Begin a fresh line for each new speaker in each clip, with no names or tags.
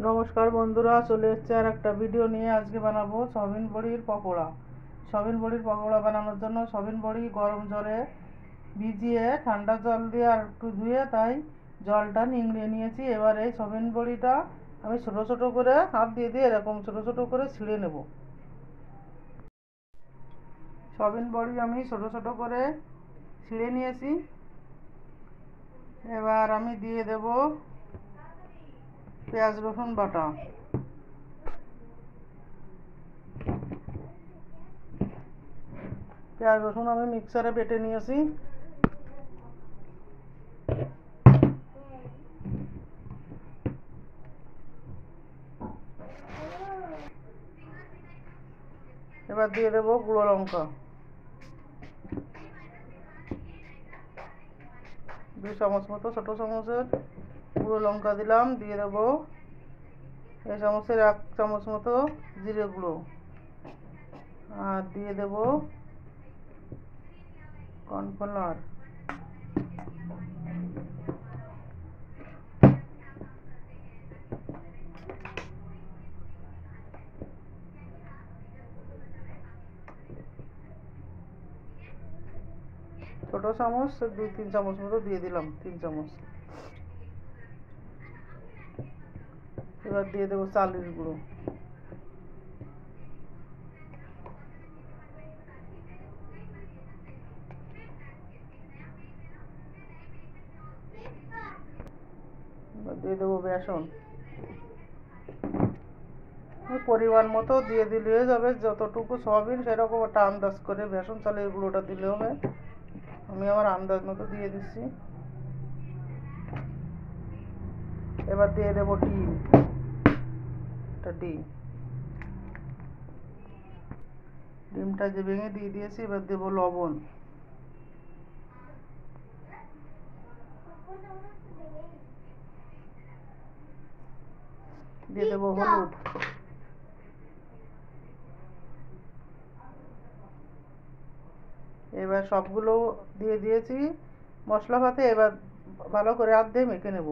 নমস্কার বন্ধুরা, চলে এসেছে আর একটা ভিডিও নিয়ে। আজকে বানাবো সয়াবিন বড়ির পকোড়া। সয়াবিন বড়ির পকোড়া বানানোর জন্য সয়াবিন বড়ি গরম জলে ভিজিয়ে ঠান্ডা জল দিয়ে আর একটু ধুয়ে তাই জলটা নিংড়িয়ে নিয়েছি। এবার এই সয়াবিন বড়িটা আমি ছোট ছোট করে হাত দিয়ে দিয়ে এরকম ছোট ছোট করে ছিঁড়ে নেব। সয়াবিন বড়ি আমি ছোট ছোট করে ছিঁড়ে নিয়েছি। এবার আমি দিয়ে দেব পেঁয়াজ রসুন বাটা। পেঁয়াজ রসুন আমি মিক্সারে বেটে নিয়েছি। এবার দিয়ে দেব গুঁড়ো লঙ্কা, 2 চামচ মতো, ছোট চামচের গুঁড়ো লঙ্কা দিলাম। দিয়ে দেব এই চামচের 1 চামচ মতো জিরে গুঁড়ো, আর দিয়ে দেব কর্নফ্লাওয়ার। ছোট চামচ 2-3 চামচ মতো দিয়ে দিলাম, 3 চামচ। এবার দিয়ে দেবো চালের গুঁড়ো, এবার দিয়ে দেবো বেসন। পরিমাণ মতো দিয়ে দিলে হয়ে যাবে, যতটুকু সয়াবিন সেরকম একটা আন্দাজ করে বেসন চালের গুঁড়োটা দিলে হবে। আমি আমার আন্দাজ মতো দিয়ে দিচ্ছি। এবার দিয়ে দেবো ডিম, একটা ডিমটা যে ভেঙে দিয়ে দিয়েছি। এবার দেবো লবণ, দিয়ে দেবো হলুদ, এবার সবগুলো দিয়ে দিয়েছি মশলা পাতে। এবার ভালো করে হাত দিয়ে মেখে নেব।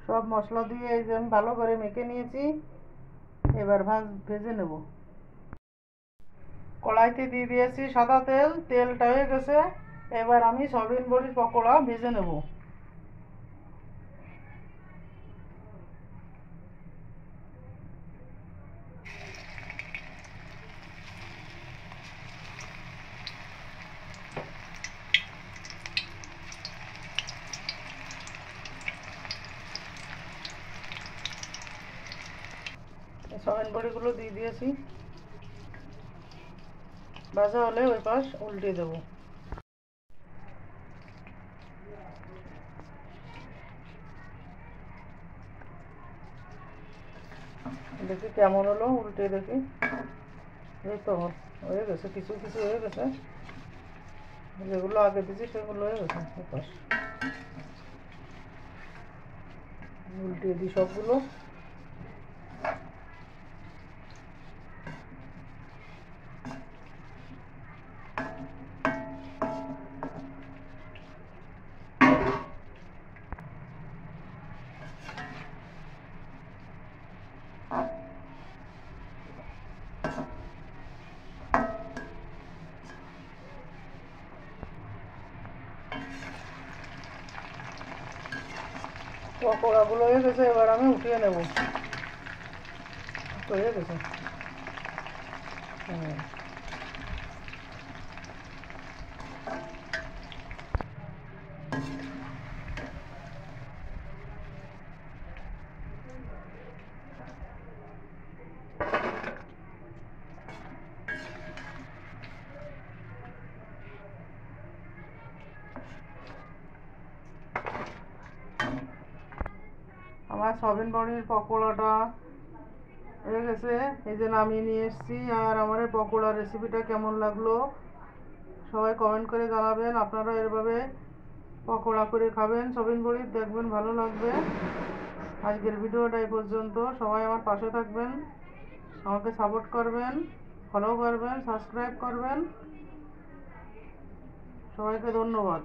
সব মশলা দিয়ে এই যে আমি ভালো করে মেখে নিয়েছি। এবার ভেজে নেব। কড়াইতে দিয়ে দিয়েছি সাদা তেল, তেলটা হয়ে গেছে। এবার আমি সয়াবিন বড়ির পকোড়া ভেজে নেব। সয়াবিন বড়িগুলো দিয়ে দিয়েছি। ভাজা হলে ওই পাশ উল্টে দেবো। দেখি কেমন হলো, উল্টে দেখি। এই তো হয়ে গেছে, কিছু কিছু হয়ে গেছে। যেগুলো আগে দিয়েছি সেগুলো হয়ে গেছে। ওই পাশ উল্টে দিই সবগুলো। পকোড়াগুলো হয়ে গেছে, এবার আমি উঠিয়ে নেব। হয়ে গেছে। আমার সয়াবিন বড়ির পকোড়াটা হয়ে গেছে, এই যে নামিয়ে নিয়ে এসেছি। আর আমার এই পকোড়ার রেসিপিটা কেমন লাগলো সবাই কমেন্ট করে জানাবেন। আপনারা এভাবে পকোড়া করে খাবেন সয়াবিন বড়ির, দেখবেন ভালো লাগবে। আজকের ভিডিওটা এই পর্যন্ত। সবাই আমার পাশে থাকবেন, আমাকে সাপোর্ট করবেন, ফলো করবেন, সাবস্ক্রাইব করবেন। সবাইকে ধন্যবাদ।